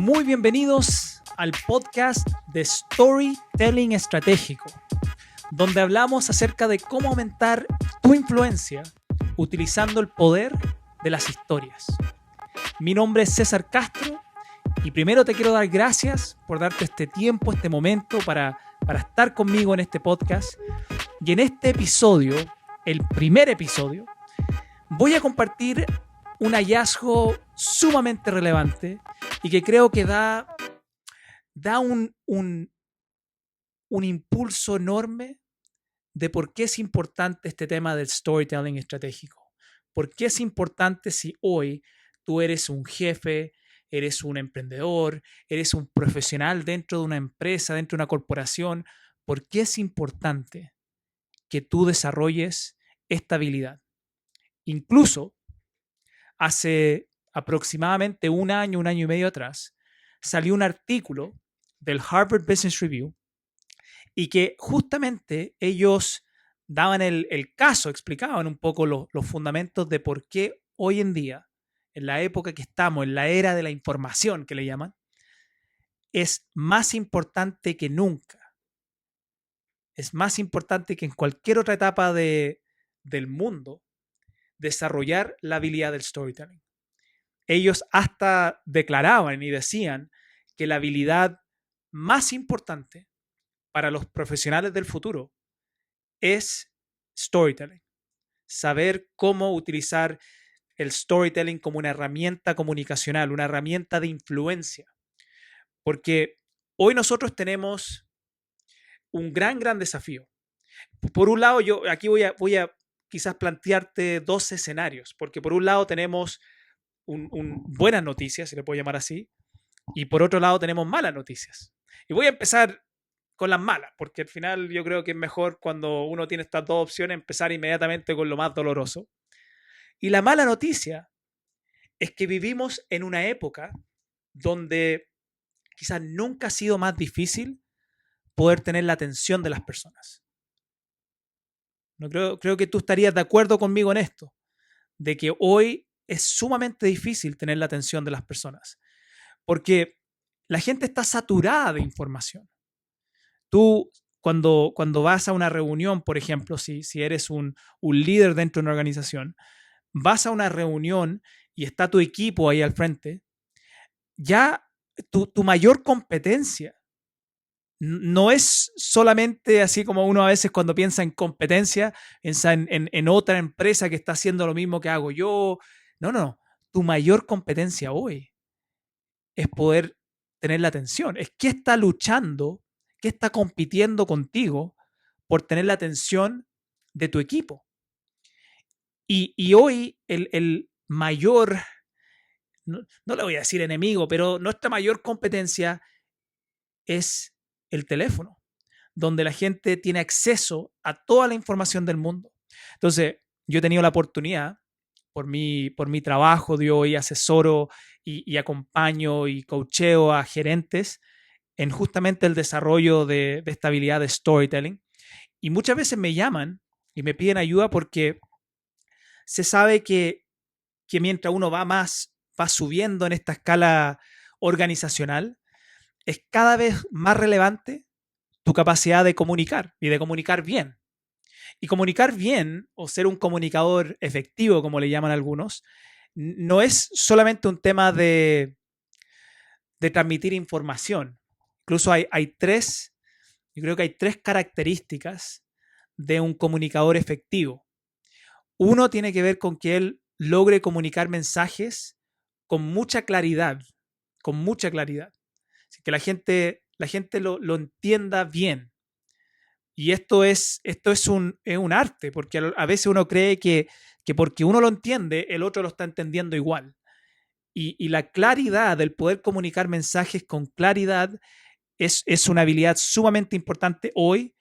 Muy bienvenidos al podcast de Storytelling Estratégico, donde hablamos acerca de cómo aumentar tu influencia utilizando el poder de las historias. Mi nombre es César Castro y primero te quiero dar gracias por darte este tiempo, este momento para estar conmigo en este podcast. Y en este episodio, el primer episodio, voy a compartir un hallazgo sumamente relevante y que creo que da un impulso enorme de por qué es importante este tema del storytelling estratégico. ¿Por qué es importante si hoy tú eres un jefe, eres un emprendedor, eres un profesional dentro de una empresa, dentro de una corporación? ¿Por qué es importante que tú desarrolles esta habilidad? Incluso hace aproximadamente un año y medio atrás, salió un artículo del Harvard Business Review y que justamente ellos daban el caso, explicaban un poco los fundamentos de por qué hoy en día, en la época que estamos, en la era de la información que le llaman, es más importante que nunca. Es más importante que en cualquier otra etapa del mundo desarrollar la habilidad del storytelling. Ellos hasta declaraban y decían que la habilidad más importante para los profesionales del futuro es storytelling. Saber cómo utilizar el storytelling como una herramienta comunicacional, una herramienta de influencia. Porque hoy nosotros tenemos un gran desafío. Por un lado, yo aquí voy a quizás plantearte dos escenarios, porque por un lado tenemos buenas noticias, si le puedo llamar así, y por otro lado tenemos malas noticias. Y voy a empezar con las malas, porque al final yo creo que es mejor cuando uno tiene estas dos opciones empezar inmediatamente con lo más doloroso. Y la mala noticia es que vivimos en una época donde quizás nunca ha sido más difícil poder tener la atención de las personas. No creo que tú estarías de acuerdo conmigo en esto, de que hoy es sumamente difícil tener la atención de las personas, porque la gente está saturada de información. Tú, cuando vas a una reunión, por ejemplo, si eres un líder dentro de una organización, vas a una reunión y está tu equipo ahí al frente, ya tu mayor competencia no es solamente así como uno a veces cuando piensa en competencia, piensa en otra empresa que está haciendo lo mismo que hago yo. No. Tu mayor competencia hoy es poder tener la atención. Es que está luchando, que está compitiendo contigo por tener la atención de tu equipo. Y hoy el mayor, no le voy a decir enemigo, pero nuestra mayor competencia es el teléfono, donde la gente tiene acceso a toda la información del mundo. Entonces, yo he tenido la oportunidad, por mi trabajo de hoy, asesoro y acompaño y coacheo a gerentes en justamente el desarrollo de esta habilidad de storytelling. Y muchas veces me llaman y me piden ayuda porque se sabe que mientras uno va subiendo en esta escala organizacional, es cada vez más relevante tu capacidad de comunicar y de comunicar bien. Y comunicar bien o ser un comunicador efectivo, como le llaman algunos, no es solamente un tema de transmitir información. Incluso yo creo que hay tres características de un comunicador efectivo. Uno tiene que ver con que él logre comunicar mensajes con mucha claridad, con mucha claridad. Así que la gente lo entienda bien. Y esto es un arte, porque a veces uno cree que porque uno lo entiende, el otro lo está entendiendo igual. Y la claridad, el poder comunicar mensajes con claridad, es una habilidad sumamente importante hoy,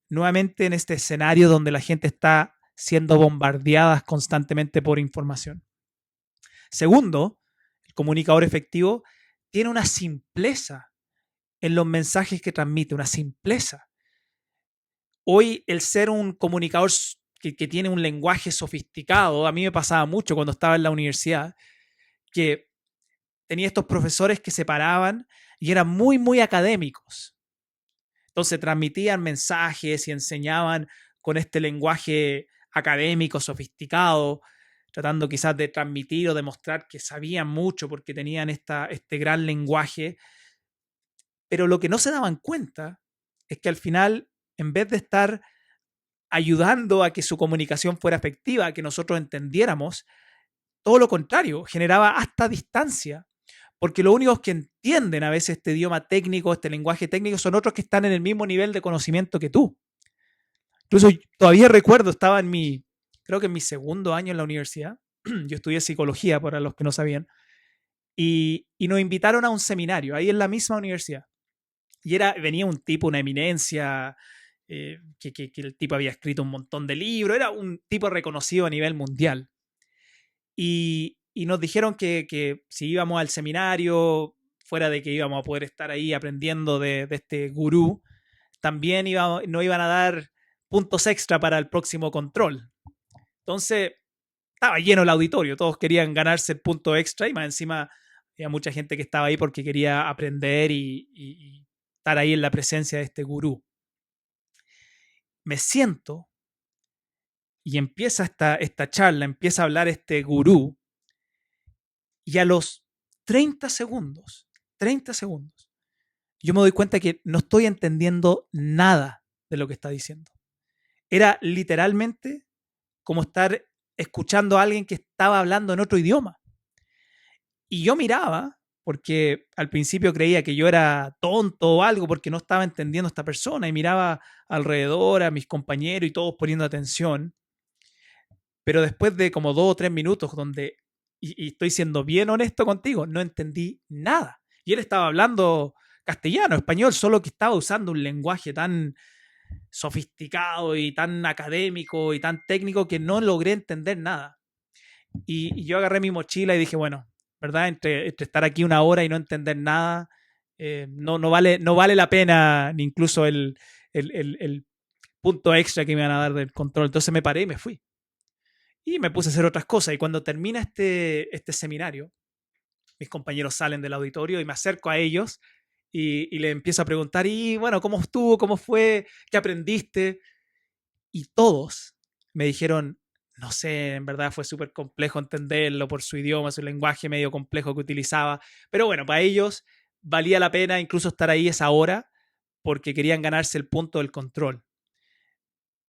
nuevamente en este escenario donde la gente está siendo bombardeada constantemente por información. Segundo, el comunicador efectivo tiene una simpleza en los mensajes que transmite, una simpleza. Hoy el ser un comunicador que tiene un lenguaje sofisticado, a mí me pasaba mucho cuando estaba en la universidad, que tenía estos profesores que se paraban y eran muy, muy académicos. Entonces transmitían mensajes y enseñaban con este lenguaje académico, sofisticado, tratando quizás de transmitir o demostrar que sabían mucho porque tenían este gran lenguaje. Pero lo que no se daban cuenta es que al final, en vez de estar ayudando a que su comunicación fuera efectiva, a que nosotros entendiéramos, todo lo contrario, generaba hasta distancia, porque los únicos que entienden a veces este idioma técnico, este lenguaje técnico, son otros que están en el mismo nivel de conocimiento que tú. Incluso todavía recuerdo, estaba creo que en mi segundo año en la universidad, yo estudié psicología, para los que no sabían, y nos invitaron a un seminario, ahí en la misma universidad. Y venía un tipo, una eminencia, que el tipo había escrito un montón de libros, era un tipo reconocido a nivel mundial. Y nos dijeron que si íbamos al seminario, fuera de que íbamos a poder estar ahí aprendiendo de este gurú, también nos iban a dar puntos extra para el próximo control. Entonces, estaba lleno el auditorio, todos querían ganarse el punto extra y más encima había mucha gente que estaba ahí porque quería aprender y estar ahí en la presencia de este gurú. Me siento y empieza esta charla, empieza a hablar este gurú y a los 30 segundos, yo me doy cuenta que no estoy entendiendo nada de lo que está diciendo. Era literalmente como estar escuchando a alguien que estaba hablando en otro idioma. Y yo miraba, porque al principio creía que yo era tonto o algo porque no estaba entendiendo a esta persona, y miraba alrededor a mis compañeros y todos poniendo atención. Pero después de como 2 o 3 minutos donde, y estoy siendo bien honesto contigo, no entendí nada. Y él estaba hablando castellano, español, solo que estaba usando un lenguaje tan sofisticado y tan académico y tan técnico que no logré entender nada. Y yo agarré mi mochila y dije, bueno, ¿verdad? Entre estar aquí 1 hora y no entender nada, no vale la pena ni incluso el punto extra que me van a dar del control. Entonces me paré y me fui. Y me puse a hacer otras cosas. Y cuando termina este seminario, mis compañeros salen del auditorio y me acerco a ellos y les empiezo a preguntar, y bueno, ¿cómo estuvo? ¿Cómo fue? ¿Qué aprendiste? Y todos me dijeron, no sé, en verdad fue súper complejo entenderlo por su idioma, su lenguaje medio complejo que utilizaba. Pero bueno, para ellos valía la pena incluso estar ahí esa hora porque querían ganarse el punto del control.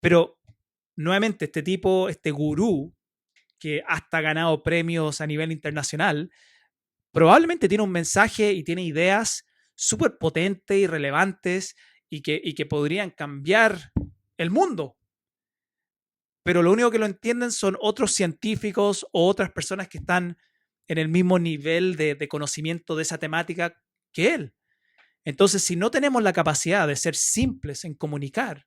Pero nuevamente, este tipo, este gurú, que hasta ha ganado premios a nivel internacional, probablemente tiene un mensaje y tiene ideas súper potentes y relevantes y que podrían cambiar el mundo. Pero lo único que lo entienden son otros científicos o otras personas que están en el mismo nivel de conocimiento de esa temática que él. Entonces, si no tenemos la capacidad de ser simples en comunicar,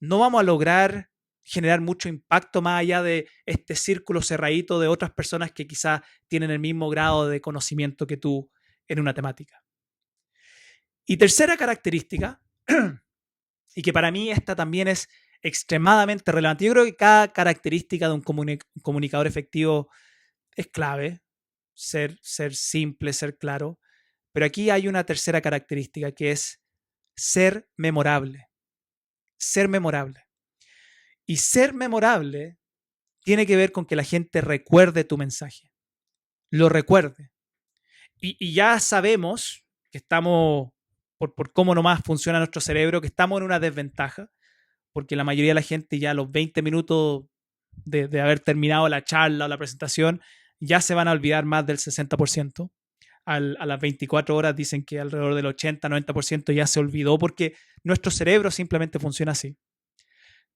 no vamos a lograr generar mucho impacto más allá de este círculo cerradito de otras personas que quizás tienen el mismo grado de conocimiento que tú en una temática. Y tercera característica, y que para mí esta también es extremadamente relevante. Yo creo que cada característica de un comunicador efectivo es clave, ser simple, ser claro, pero aquí hay una tercera característica que es ser memorable. Ser memorable. Y ser memorable tiene que ver con que la gente recuerde tu mensaje, lo recuerde. Y ya sabemos que estamos, por cómo nomás funciona nuestro cerebro, que estamos en una desventaja, porque la mayoría de la gente ya a los 20 minutos de haber terminado la charla o la presentación, ya se van a olvidar más del 60%. A las 24 horas dicen que alrededor del 80-90% ya se olvidó porque nuestro cerebro simplemente funciona así.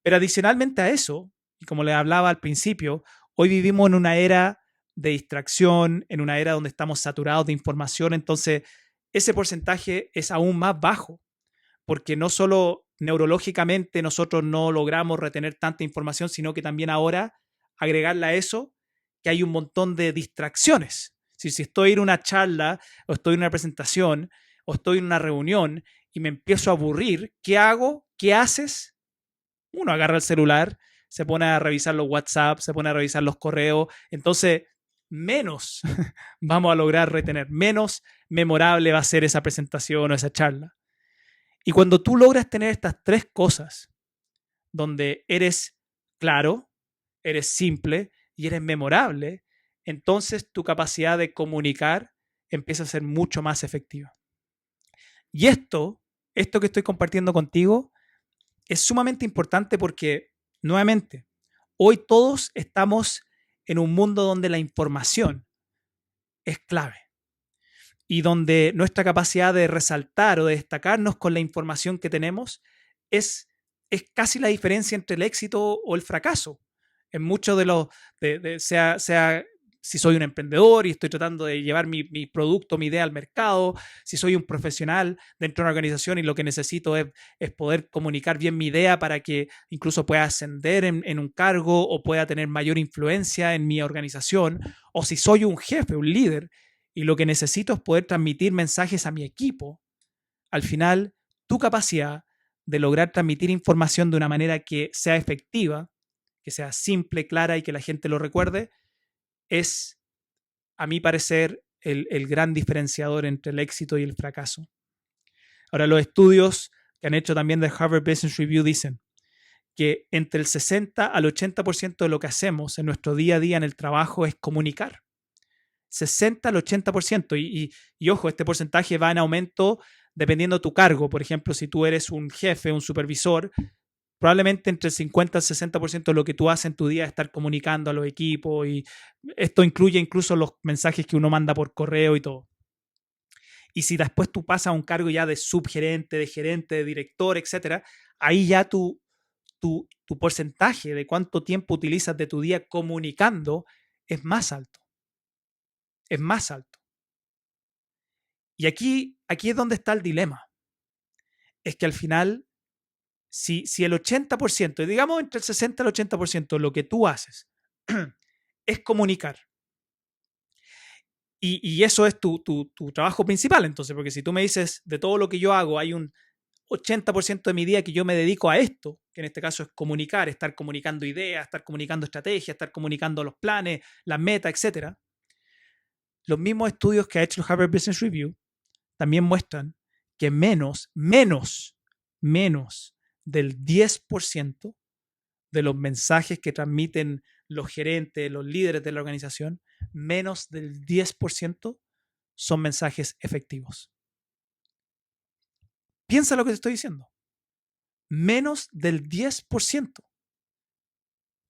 Pero adicionalmente a eso, y como les hablaba al principio, hoy vivimos en una era de distracción, en una era donde estamos saturados de información, entonces ese porcentaje es aún más bajo, porque no solo neurológicamente nosotros no logramos retener tanta información, sino que también ahora agregarle a eso que hay un montón de distracciones. Si estoy en una charla o estoy en una presentación o estoy en una reunión y me empiezo a aburrir, ¿qué hago? ¿Qué haces? Uno agarra el celular, se pone a revisar los WhatsApp, se pone a revisar los correos. Entonces, menos vamos a lograr retener, menos memorable va a ser esa presentación o esa charla. Y cuando tú logras tener estas tres cosas, donde eres claro, eres simple y eres memorable, entonces tu capacidad de comunicar empieza a ser mucho más efectiva. Y esto que estoy compartiendo contigo es sumamente importante porque, nuevamente, hoy todos estamos en un mundo donde la información es clave y donde nuestra capacidad de resaltar o de destacarnos con la información que tenemos es casi la diferencia entre el éxito o el fracaso. En muchos de los, sea si soy un emprendedor y estoy tratando de llevar mi producto, mi idea al mercado, si soy un profesional dentro de una organización y lo que necesito es poder comunicar bien mi idea para que incluso pueda ascender en un cargo o pueda tener mayor influencia en mi organización, o si soy un jefe, un líder, y lo que necesito es poder transmitir mensajes a mi equipo. Al final, tu capacidad de lograr transmitir información de una manera que sea efectiva, que sea simple, clara y que la gente lo recuerde, es, a mi parecer, el gran diferenciador entre el éxito y el fracaso. Ahora, los estudios que han hecho también de Harvard Business Review dicen que entre el 60 al 80% de lo que hacemos en nuestro día a día en el trabajo es comunicar. 60 al 80%. Y ojo, este porcentaje va en aumento dependiendo de tu cargo. Por ejemplo, si tú eres un jefe, un supervisor, probablemente entre el 50 al 60% de lo que tú haces en tu día es estar comunicando a los equipos, y esto incluye incluso los mensajes que uno manda por correo y todo. Y si después tú pasas a un cargo ya de subgerente, de gerente, de director, etcétera, ahí ya tu porcentaje de cuánto tiempo utilizas de tu día comunicando es más alto. Es más alto. Y aquí es donde está el dilema. Es que al final, si el 80%, digamos entre el 60 y el 80% de lo que tú haces es comunicar, y eso es tu trabajo principal, entonces, porque si tú me dices, de todo lo que yo hago, hay un 80% de mi día que yo me dedico a esto, que en este caso es comunicar, estar comunicando ideas, estar comunicando estrategias, estar comunicando los planes, las metas, etc. Los mismos estudios que ha hecho el Harvard Business Review también muestran que menos del 10% de los mensajes que transmiten los gerentes, los líderes de la organización, menos del 10% son mensajes efectivos. Piensa lo que te estoy diciendo. Menos del 10%.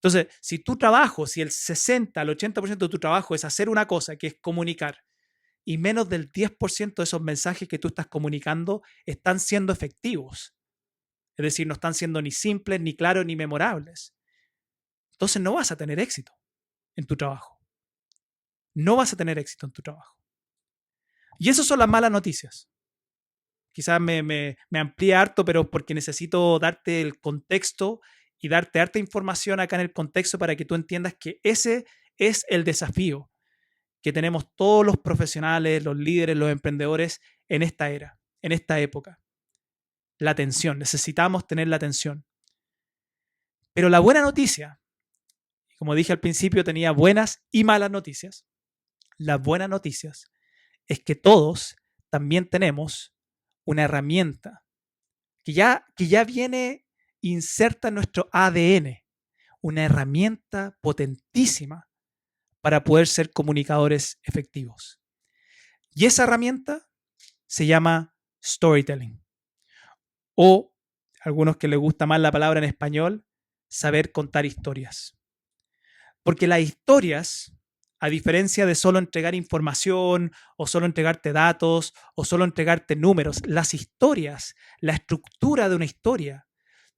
Entonces, si tu trabajo, si el 60 al 80% de tu trabajo es hacer una cosa, que es comunicar, y menos del 10% de esos mensajes que tú estás comunicando están siendo efectivos, es decir, no están siendo ni simples, ni claros, ni memorables, entonces no vas a tener éxito en tu trabajo. No vas a tener éxito en tu trabajo. Y esas son las malas noticias. Quizás me amplíe harto, pero porque necesito darte el contexto y darte harta información acá en el contexto para que tú entiendas que ese es el desafío que tenemos todos los profesionales, los líderes, los emprendedores en esta era, en esta época. La atención, necesitamos tener la atención. Pero la buena noticia, como dije al principio, tenía buenas y malas noticias. Las buenas noticias es que todos también tenemos una herramienta que ya viene inserta en nuestro ADN, una herramienta potentísima para poder ser comunicadores efectivos. Y esa herramienta se llama storytelling. O, a algunos que les gusta más la palabra en español, saber contar historias. Porque las historias, a diferencia de solo entregar información o solo entregarte datos o solo entregarte números, las historias, la estructura de una historia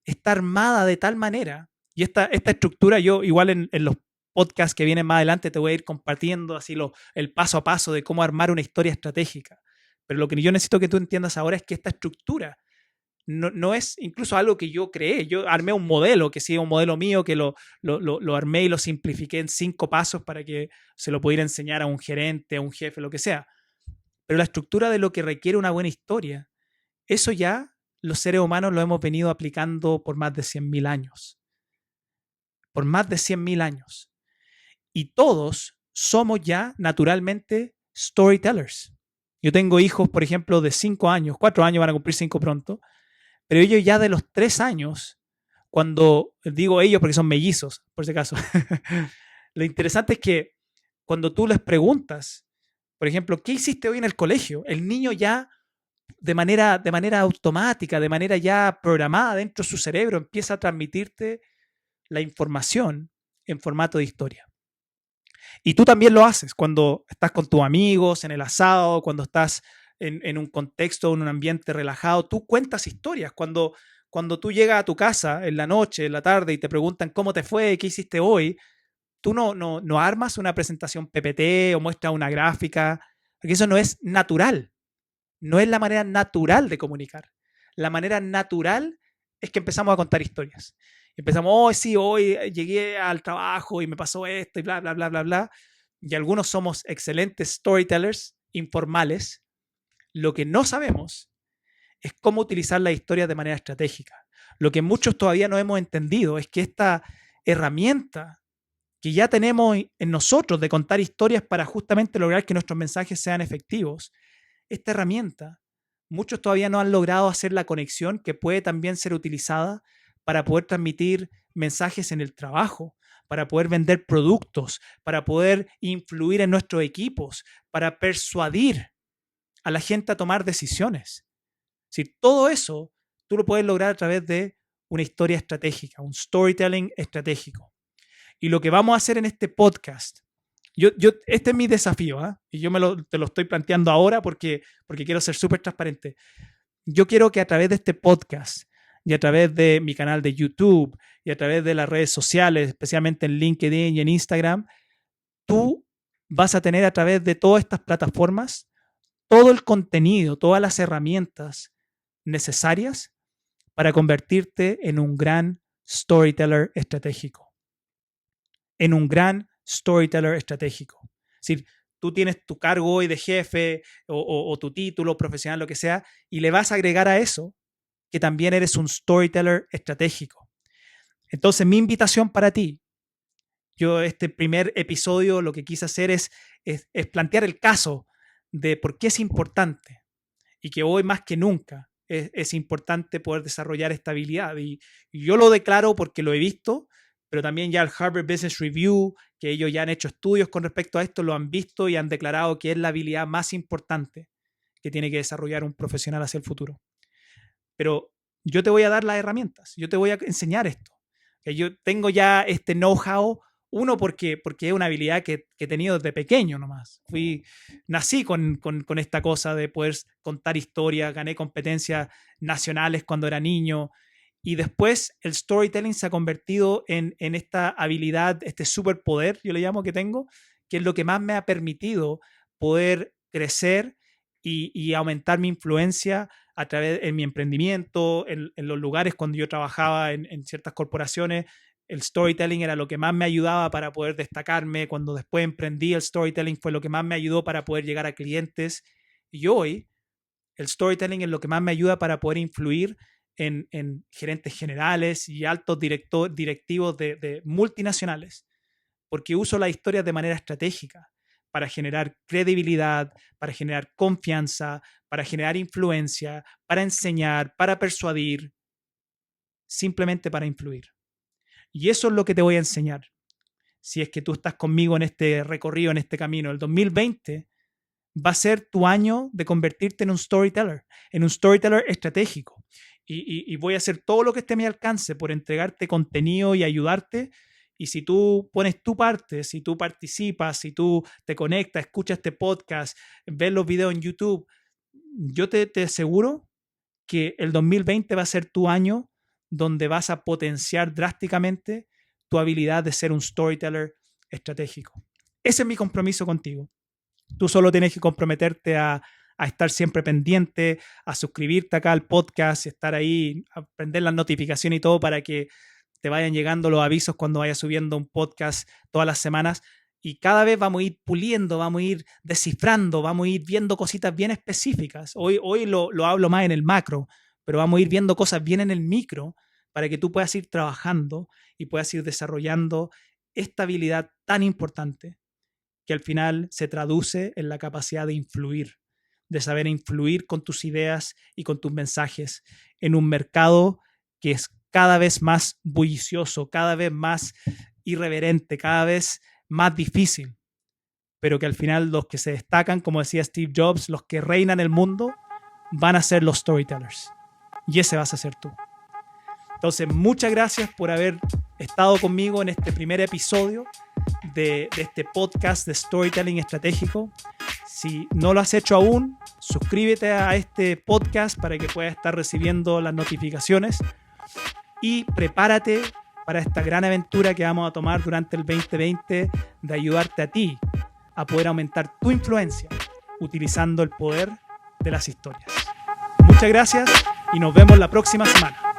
está armada de tal manera, y esta estructura yo igual en los podcasts que vienen más adelante te voy a ir compartiendo así el paso a paso de cómo armar una historia estratégica. Pero lo que yo necesito que tú entiendas ahora es que esta estructura no es incluso algo que yo creé. Yo armé un modelo, que sí, un modelo mío, que lo armé y lo simplifiqué en 5 pasos para que se lo pudiera enseñar a un gerente, a un jefe, lo que sea. Pero la estructura de lo que requiere una buena historia, eso ya los seres humanos lo hemos venido aplicando por más de 100.000 años. Por más de 100.000 años. Y todos somos ya naturalmente storytellers. Yo tengo hijos, por ejemplo, de 5 años, 4 años, van a cumplir 5 pronto, pero ellos ya de los 3 años, cuando digo ellos porque son mellizos, por si acaso, lo interesante es que cuando tú les preguntas, por ejemplo, ¿qué hiciste hoy en el colegio? El niño ya de manera automática, de manera ya programada dentro de su cerebro, empieza a transmitirte la información en formato de historia. Y tú también lo haces cuando estás con tus amigos, en el asado, cuando estás en un contexto, en un ambiente relajado, tú cuentas historias. Cuando tú llegas a tu casa en la noche, en la tarde y te preguntan cómo te fue, qué hiciste hoy, tú no armas una presentación PPT o muestras una gráfica, porque eso no es natural. No es la manera natural de comunicar. La manera natural es que empezamos a contar historias. Empezamos, oh, sí, hoy llegué al trabajo y me pasó esto y bla, bla, bla, bla, bla. Y algunos somos excelentes storytellers informales. Lo que no sabemos es cómo utilizar la historia de manera estratégica. Lo que muchos todavía no hemos entendido es que esta herramienta que ya tenemos en nosotros de contar historias para justamente lograr que nuestros mensajes sean efectivos, esta herramienta, muchos todavía no han logrado hacer la conexión que puede también ser utilizada para poder transmitir mensajes en el trabajo, para poder vender productos, para poder influir en nuestros equipos, para persuadir a la gente a tomar decisiones. Si todo eso tú lo puedes lograr a través de una historia estratégica, un storytelling estratégico. Y lo que vamos a hacer en este podcast, este es mi desafío, ¿eh? Y yo te lo estoy planteando ahora porque quiero ser súper transparente. Yo quiero que a través de este podcast y a través de mi canal de YouTube y a través de las redes sociales, especialmente en LinkedIn y en Instagram, tú vas a tener a través de todas estas plataformas todo el contenido, todas las herramientas necesarias para convertirte en un gran storyteller estratégico. En un gran storyteller estratégico. Es decir, tú tienes tu cargo hoy de jefe o tu título profesional, lo que sea, y le vas a agregar a eso que también eres un storyteller estratégico. Entonces, mi invitación para ti, yo este primer episodio lo que quise hacer es plantear el caso de por qué es importante y que hoy más que nunca es importante poder desarrollar esta habilidad. Y yo lo declaro porque lo he visto, pero también ya el Harvard Business Review, que ellos ya han hecho estudios con respecto a esto, lo han visto y han declarado que es la habilidad más importante que tiene que desarrollar un profesional hacia el futuro. Pero yo te voy a dar las herramientas, yo te voy a enseñar esto. Que yo tengo ya este know-how, uno porque es una habilidad que he tenido desde pequeño nomás. Nací con esta cosa de poder contar historias, gané competencias nacionales cuando era niño, y después el storytelling se ha convertido en esta habilidad, este superpoder, yo le llamo, que tengo, que es lo que más me ha permitido poder crecer y aumentar mi influencia a través de mi emprendimiento, en los lugares cuando yo trabajaba en ciertas corporaciones. El storytelling era lo que más me ayudaba para poder destacarme. Cuando después emprendí, el storytelling fue lo que más me ayudó para poder llegar a clientes. Y hoy, el storytelling es lo que más me ayuda para poder influir en gerentes generales y altos directivos de multinacionales, porque uso las historias de manera estratégica para generar credibilidad, para generar confianza, para generar influencia, para enseñar, para persuadir, simplemente para influir. Y eso es lo que te voy a enseñar. Si es que tú estás conmigo en este recorrido, en este camino, el 2020 va a ser tu año de convertirte en un storyteller estratégico. Y voy a hacer todo lo que esté a mi alcance por entregarte contenido y ayudarte. Y si tú pones tu parte, si tú participas, si tú te conectas, escuchas este podcast, ves los videos en YouTube, yo te aseguro que el 2020 va a ser tu año donde vas a potenciar drásticamente tu habilidad de ser un storyteller estratégico. Ese es mi compromiso contigo. Tú solo tienes que comprometerte a estar siempre pendiente, a suscribirte acá al podcast, estar ahí, a prender las notificaciones y todo para que te vayan llegando los avisos cuando vaya subiendo un podcast todas las semanas. Y cada vez vamos a ir puliendo, vamos a ir descifrando, vamos a ir viendo cositas bien específicas. Hoy lo hablo más en el macro, pero vamos a ir viendo cosas bien en el micro para que tú puedas ir trabajando y puedas ir desarrollando esta habilidad tan importante que al final se traduce en la capacidad de influir, de saber influir con tus ideas y con tus mensajes en un mercado que es cada vez más bullicioso, cada vez más irreverente, cada vez más difícil, pero que al final los que se destacan, como decía Steve Jobs, los que reinan el mundo, van a ser los storytellers. Y ese vas a ser tú. Entonces, muchas gracias por haber estado conmigo en este primer episodio de este podcast de Storytelling Estratégico. Si no lo has hecho aún, suscríbete a este podcast para que puedas estar recibiendo las notificaciones y prepárate para esta gran aventura que vamos a tomar durante el 2020 de ayudarte a ti a poder aumentar tu influencia utilizando el poder de las historias. Muchas gracias y nos vemos la próxima semana.